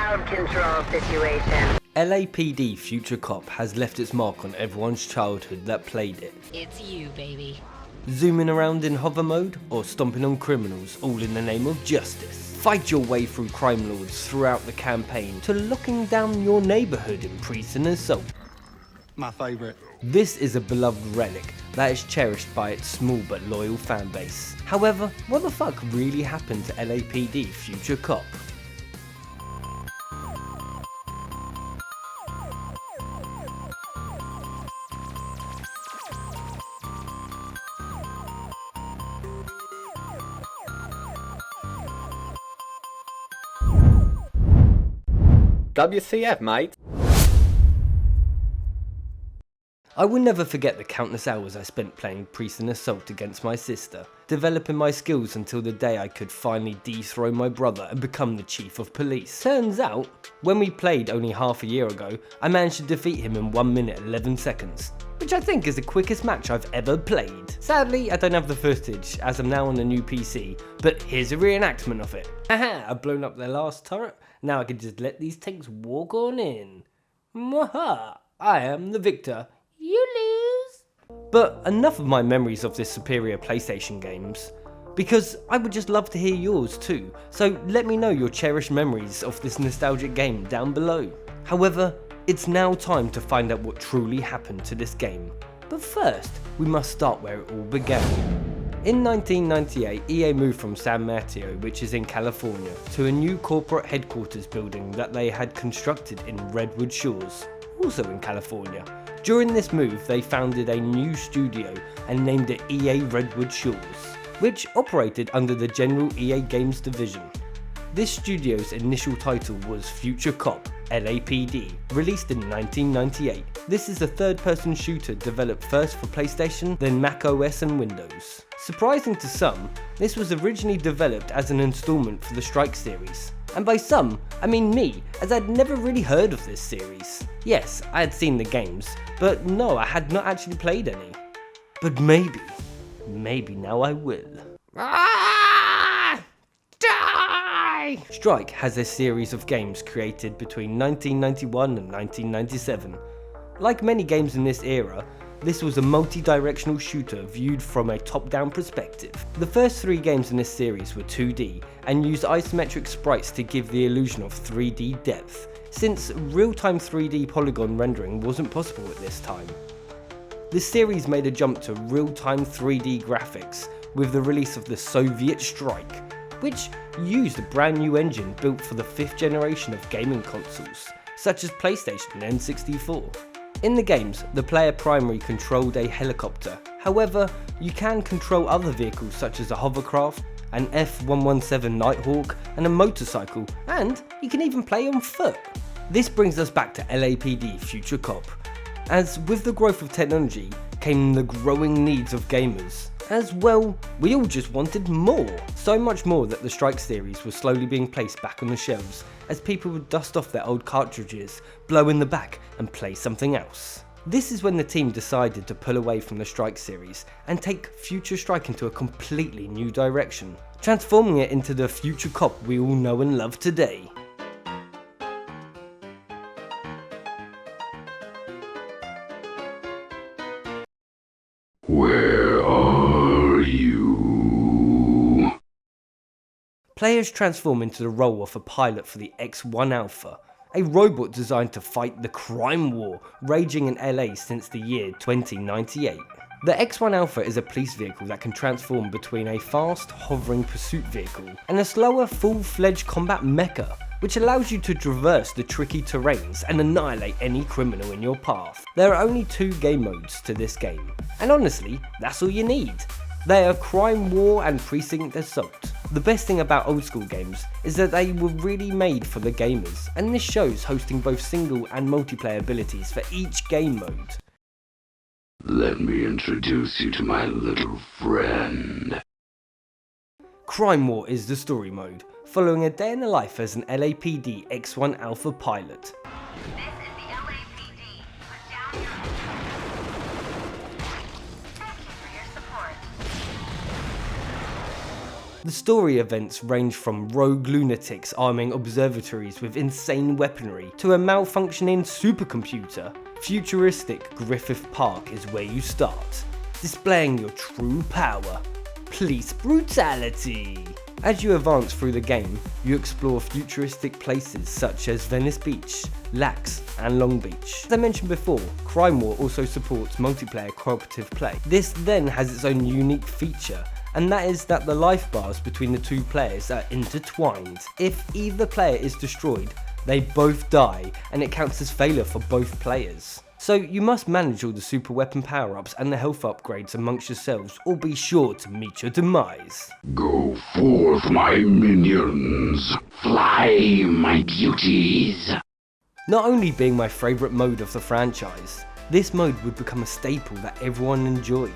crowd control situation. LAPD Future Cop has left its mark on everyone's childhood that played it. It's you, baby. Zooming around in hover mode or stomping on criminals, all in the name of justice. Fight your way through crime lords throughout the campaign to locking down your neighbourhood in Precinct Assault. My favourite. This is a beloved relic that is cherished by its small but loyal fan base. However, what the fuck really happened to LAPD Future Cop? WCF, mate. I will never forget the countless hours I spent playing Precinct Assault against my sister, developing my skills until the day I could finally dethrone my brother and become the chief of police. Turns out, when we played only half a year ago, I managed to defeat him in 1 minute 11 seconds, which I think is the quickest match I've ever played. Sadly, I don't have the footage as I'm now on a new PC, but here's a reenactment of it. Haha, I've blown up their last turret, now I can just let these tanks walk on in. Mwaha, I am the victor. You lose. But enough of my memories of this superior PlayStation games, because I would just love to hear yours too, so let me know your cherished memories of this nostalgic game down below. However, it's now time to find out what truly happened to this game. But first, we must start where it all began. In 1998, EA moved from San Mateo, which is in California, to a new corporate headquarters building that they had constructed in Redwood Shores, also in California. During this move, they founded a new studio and named it EA Redwood Shores, which operated under the general EA Games division. This studio's initial title was Future Cop, LAPD, released in 1998. This is a third-person shooter developed first for PlayStation, then Mac OS and Windows. Surprising to some, this was originally developed as an installment for the Strike series. And by some, I mean me, as I'd never really heard of this series. Yes, I had seen the games, but no, I had not actually played any. But maybe now I will. Ah! Die! Strike has a series of games created between 1991 and 1997. Like many games in this era, this was a multi-directional shooter viewed from a top-down perspective. The first 3 games in this series were 2D and used isometric sprites to give the illusion of 3D depth, since real-time 3D polygon rendering wasn't possible at this time. This series made a jump to real-time 3D graphics with the release of the Soviet Strike, which used a brand new engine built for the 5th generation of gaming consoles, such as PlayStation and N64. In the games, the player primarily controlled a helicopter. However, you can control other vehicles such as a hovercraft, an F-117 Nighthawk, and a motorcycle, and you can even play on foot. This brings us back to LAPD Future Cop, as with the growth of technology came the growing needs of gamers. As well, we all just wanted more. So much more that the Strike series was slowly being placed back on the shelves as people would dust off their old cartridges, blow in the back and play something else. This is when the team decided to pull away from the Strike series and take Future Strike into a completely new direction, transforming it into the Future Cop we all know and love today. Where are you? Players transform into the role of a pilot for the X-1 Alpha, a robot designed to fight the crime war raging in LA since the year 2098. The X-1 Alpha is a police vehicle that can transform between a fast, hovering pursuit vehicle and a slower, full-fledged combat mecha, which allows you to traverse the tricky terrains and annihilate any criminal in your path. There are only 2 game modes to this game, and honestly, that's all you need. They are Crime War and Precinct Assault. The best thing about old school games is that they were really made for the gamers, and this shows hosting both single and multiplayer abilities for each game mode. Let me introduce you to my little friend. Crime War is the story mode, following a day in the life as an LAPD X-1 Alpha pilot. This is the LAPD. Put down your... Thank you for your support. The story events range from rogue lunatics arming observatories with insane weaponry to a malfunctioning supercomputer. Futuristic Griffith Park is where you start, displaying your true power, police brutality. As you advance through the game, you explore futuristic places such as Venice Beach, Lax and Long Beach. As I mentioned before, Crime War also supports multiplayer cooperative play. This then has its own unique feature, and that is that the life bars between the two players are intertwined. If either player is destroyed, they both die, and it counts as failure for both players. So you must manage all the super weapon power-ups and the health upgrades amongst yourselves, or be sure to meet your demise. Go forth, my minions. Fly, my beauties. Not only being my favourite mode of the franchise, this mode would become a staple that everyone enjoyed,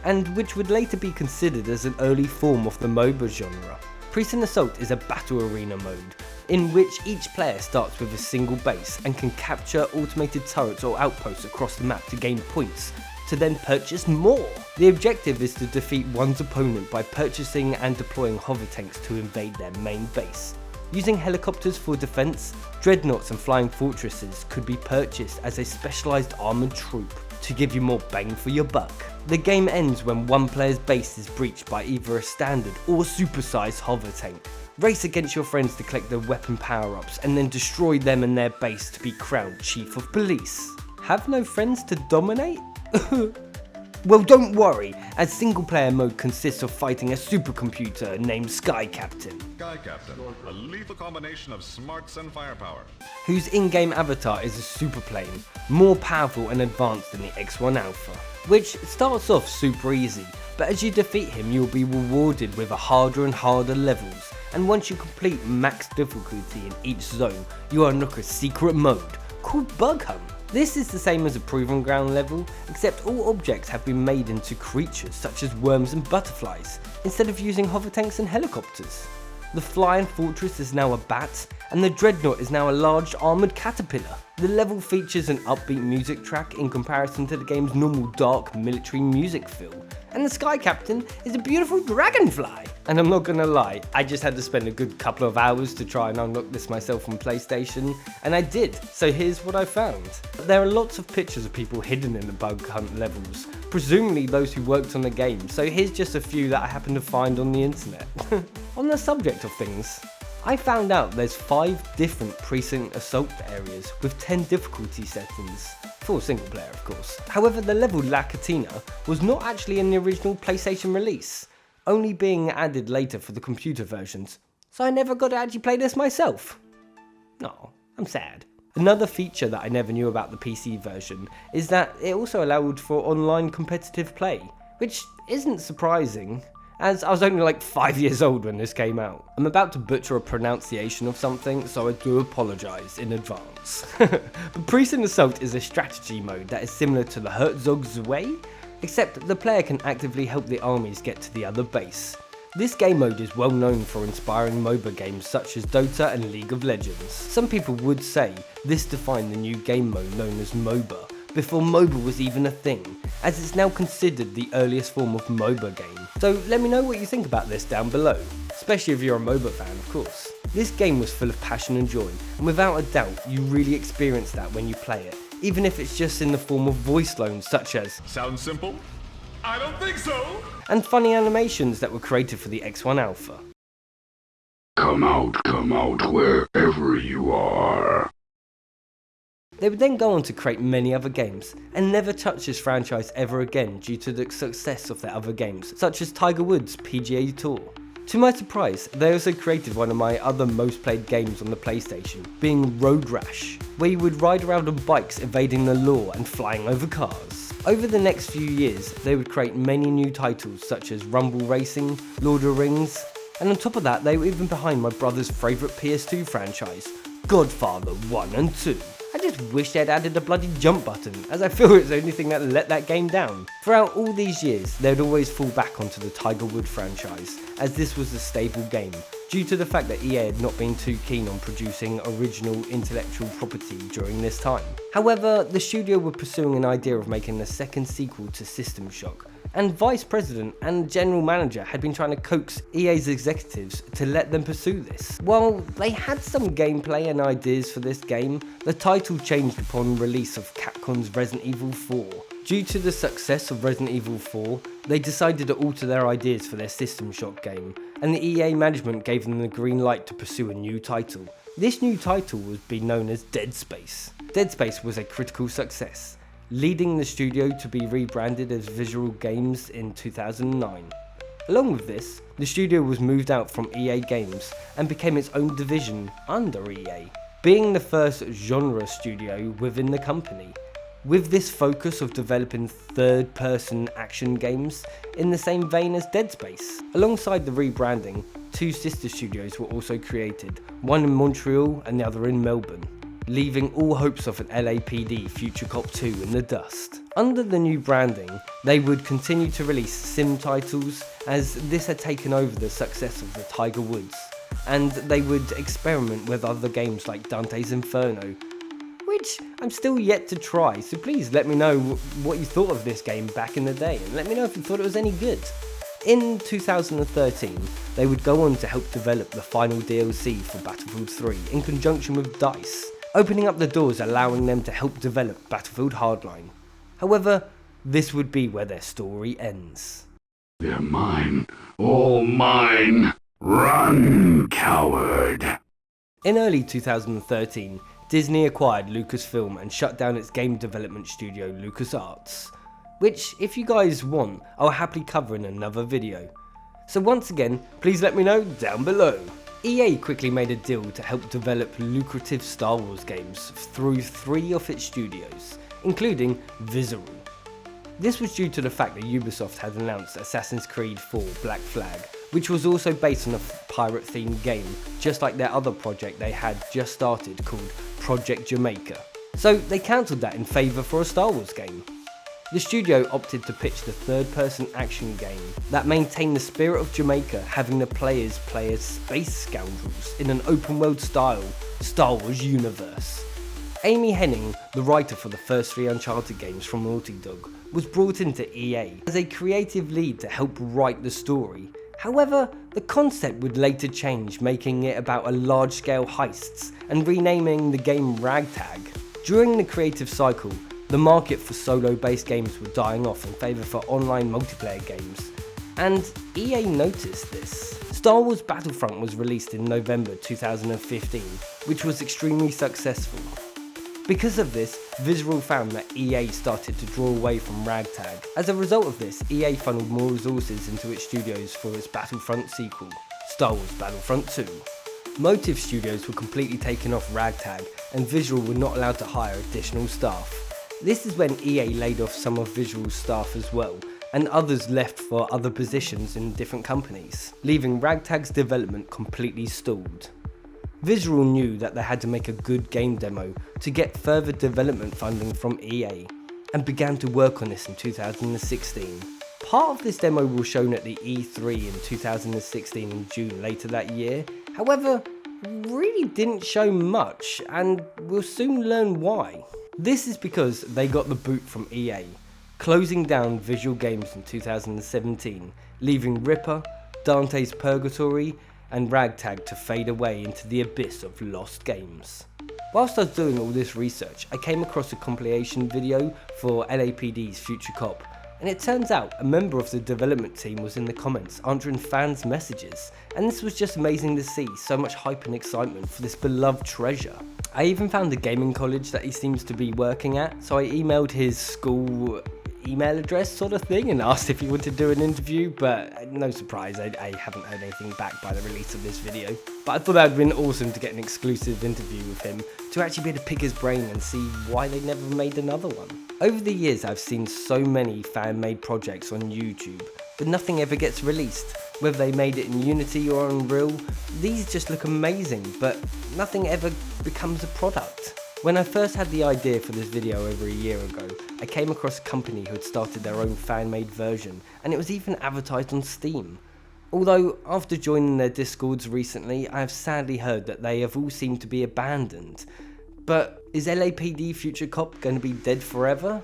and which would later be considered as an early form of the MOBA genre. Precinct Assault is a battle arena mode, in which each player starts with a single base and can capture automated turrets or outposts across the map to gain points, to then purchase more. The objective is to defeat one's opponent by purchasing and deploying hover tanks to invade their main base. Using helicopters for defense, dreadnoughts and flying fortresses could be purchased as a specialized armored troop to give you more bang for your buck. The game ends when one player's base is breached by either a standard or supersized hover tank. Race against your friends to collect their weapon power-ups and then destroy them and their base to be crowned Chief of Police. Have no friends to dominate? Well, don't worry, as single player mode consists of fighting a supercomputer named Sky Captain, Sky Captain, a lethal combination of smarts and firepower. whose in-game avatar is a super plane, more powerful and advanced than the X1 Alpha, which starts off super easy, but as you defeat him you'll be rewarded with a harder and harder levels, and once you complete max difficulty in each zone, you unlock a secret mode called Bug Hunt. This is the same as a Proving Ground level, except all objects have been made into creatures such as worms and butterflies, instead of using hover tanks and helicopters. The Flying Fortress is now a bat, and the Dreadnought is now a large armoured caterpillar. The level features an upbeat music track in comparison to the game's normal dark military music feel, and the Sky Captain is a beautiful dragonfly. And I'm not gonna lie, I just had to spend a good couple of hours to try and unlock this myself on PlayStation, and I did, so here's what I found. There are lots of pictures of people hidden in the Bug Hunt levels, presumably those who worked on the game, so here's just a few that I happened to find on the internet. On the subject of things, I found out there's 5 different Precinct Assault areas with 10 difficulty settings, for single player of course. However, the level La Catina was not actually in the original PlayStation release, only being added later for the computer versions, so I never got to actually play this myself. No, I'm sad. Another feature that I never knew about the PC version is that it also allowed for online competitive play, which isn't surprising, as I was only like 5 years old when this came out. I'm about to butcher a pronunciation of something, so I do apologise in advance. But Precinct Assault is a strategy mode that is similar to the Herzog Zwei, except the player can actively help the armies get to the other base. This game mode is well known for inspiring MOBA games such as Dota and League of Legends. Some people would say this defined the new game mode known as MOBA, before MOBA was even a thing, as it's now considered the earliest form of MOBA game. So let me know what you think about this down below, especially if you're a MOBA fan of course. This game was full of passion and joy, and without a doubt you really experience that when you play it, even if it's just in the form of voice loans such as Sounds simple? I don't think so! and funny animations that were created for the X1 Alpha. Come out wherever you are. They would then go on to create many other games, and never touch this franchise ever again due to the success of their other games, such as Tiger Woods' PGA Tour. To my surprise, they also created one of my other most played games on the PlayStation, being Road Rash, where you would ride around on bikes evading the law and flying over cars. Over the next few years, they would create many new titles such as Rumble Racing, Lord of the Rings, and on top of that they were even behind my brother's favourite PS2 franchise, Godfather 1 and 2. I just wish they'd added a bloody jump button, as I feel it's the only thing that let that game down. Throughout all these years, they would always fall back onto the Tiger Woods franchise, as this was a stable game, due to the fact that EA had not been too keen on producing original intellectual property during this time. However, the studio were pursuing an idea of making a second sequel to System Shock, and Vice President and General Manager had been trying to coax EA's executives to let them pursue this. While they had some gameplay and ideas for this game, the title changed upon release of Capcom's Resident Evil 4. Due to the success of Resident Evil 4, they decided to alter their ideas for their System Shock game, and the EA management gave them the green light to pursue a new title. This new title would be known as Dead Space. Dead Space was a critical success, leading the studio to be rebranded as Visual Games in 2009. Along with this, the studio was moved out from EA Games and became its own division under EA, being the first genre studio within the company. With this focus of developing third-person action games in the same vein as Dead Space. Alongside the rebranding, two sister studios were also created, one in Montreal and the other in Melbourne, leaving all hopes of an LAPD Future Cop 2 in the dust. Under the new branding, they would continue to release sim titles, as this had taken over the success of the Tiger Woods, and they would experiment with other games like Dante's Inferno, which I'm still yet to try, so please let me know what you thought of this game back in the day, and let me know if you thought it was any good. In 2013, they would go on to help develop the final DLC for Battlefield 3 in conjunction with DICE, opening up the doors allowing them to help develop Battlefield Hardline. However, this would be where their story ends. They're mine. All mine. Run, coward. In early 2013, Disney acquired Lucasfilm and shut down its game development studio LucasArts, which, if you guys want, I'll happily cover in another video. So once again, please let me know down below. EA quickly made a deal to help develop lucrative Star Wars games through 3 of its studios, including Visceral. This was due to the fact that Ubisoft had announced Assassin's Creed 4 Black Flag, which was also based on a pirate-themed game, just like their other project they had just started called Project Jamaica. So they cancelled that in favour for a Star Wars game. The studio opted to pitch the third-person action game that maintained the spirit of Jamaica, having the players play as space scoundrels in an open-world style Star Wars universe. Amy Hennig, the writer for the first 3 Uncharted games from Naughty Dog, was brought into EA as a creative lead to help write the story. However, the concept would later change, making it about a large-scale heists and renaming the game Ragtag. During the creative cycle, the market for solo-based games were dying off in favour for online multiplayer games, and EA noticed this. Star Wars Battlefront was released in November 2015, which was extremely successful. Because of this, Visceral found that EA started to draw away from Ragtag. As a result of this, EA funneled more resources into its studios for its Battlefront sequel, Star Wars Battlefront 2. Motive Studios were completely taken off Ragtag, and Visceral were not allowed to hire additional staff. This is when EA laid off some of Visceral's staff as well, and others left for other positions in different companies, leaving Ragtag's development completely stalled. Visceral knew that they had to make a good game demo to get further development funding from EA, and began to work on this in 2016. Part of this demo was shown at the E3 in 2016 in June later that year, however, really didn't show much, and we'll soon learn why. This is because they got the boot from EA, closing down Visual Games in 2017, leaving Ripper, Dante's Purgatory, and Ragtag to fade away into the abyss of lost games. Whilst I was doing all this research, I came across a compilation video for LAPD's Future Cop, and it turns out a member of the development team was in the comments answering fans' messages, and this was just amazing to see so much hype and excitement for this beloved treasure. I even found the gaming college that he seems to be working at, so I emailed his school email address sort of thing and asked if he wanted to do an interview, but no surprise, I haven't heard anything back by the release of this video. But I thought that would have been awesome to get an exclusive interview with him, to actually be able to pick his brain and see why they never made another one. Over the years I've seen so many fan-made projects on YouTube, but nothing ever gets released. Whether they made it in Unity or Unreal, these just look amazing, but nothing ever becomes a product. When I first had the idea for this video over a year ago, I came across a company who had started their own fan-made version, and it was even advertised on Steam. Although, after joining their discords recently, I have sadly heard that they have all seemed to be abandoned. But is LAPD Future Cop going to be dead forever?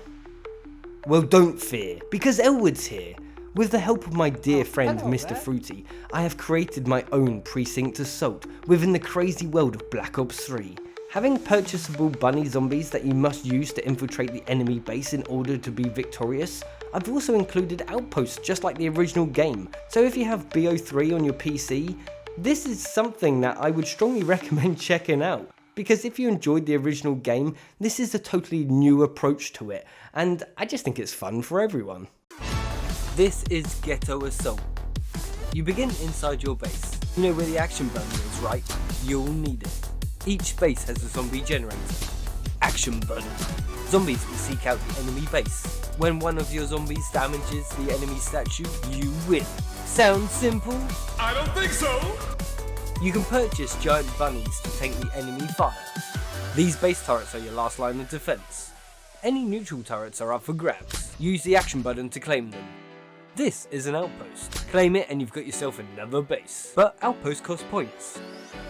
Well, don't fear, because Elwood's here. With the help of my dear friend Mr. Fruity, I have created my own Precinct Assault within the crazy world of Black Ops 3. Having purchasable bunny zombies that you must use to infiltrate the enemy base in order to be victorious, I've also included outposts just like the original game, so if you have BO3 on your PC, this is something that I would strongly recommend checking out. Because if you enjoyed the original game, this is a totally new approach to it, and I just think it's fun for everyone. This is Ghetto Assault. You begin inside your base. You know where the action button is, right? You'll need it. Each base has a zombie generator. Action button. Zombies will seek out the enemy base. When one of your zombies damages the enemy statue, you win. Sounds simple? I don't think so! You can purchase giant bunnies to tank the enemy fire. These base turrets are your last line of defense. Any neutral turrets are up for grabs. Use the action button to claim them. This is an outpost. Claim it and you've got yourself another base. But outposts cost points.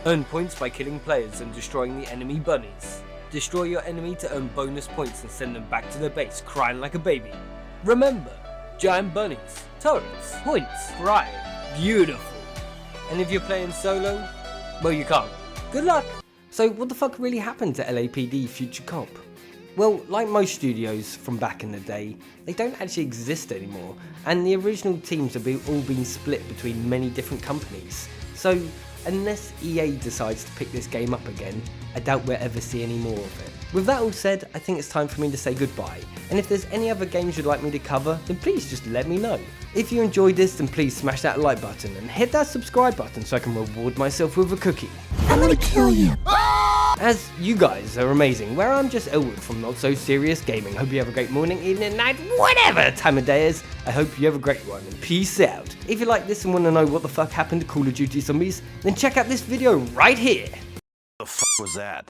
Earn points by killing players and destroying the enemy bunnies. Destroy your enemy to earn bonus points and send them back to their base crying like a baby. Remember, giant bunnies, turrets, points, right, beautiful. And if you're playing solo, well, you can't. Good luck! So what the fuck really happened to LAPD Future Cop? Well, like most studios from back in the day, they don't actually exist anymore, and the original teams have all been split between many different companies. So, unless EA decides to pick this game up again, I doubt we'll ever see any more of it. With that all said, I think it's time for me to say goodbye, and if there's any other games you'd like me to cover, then please just let me know. If you enjoyed this, then please smash that like button and hit that subscribe button so I can reward myself with a cookie. I'm gonna kill you. As you guys are amazing, where I'm just Elwood from Not So Serious Gaming. Hope you have a great morning, evening, night, whatever time of day is. I hope you have a great one, and peace out. If you like this and want to know what the fuck happened to Call of Duty Zombies, then check out this video right here. The f was that?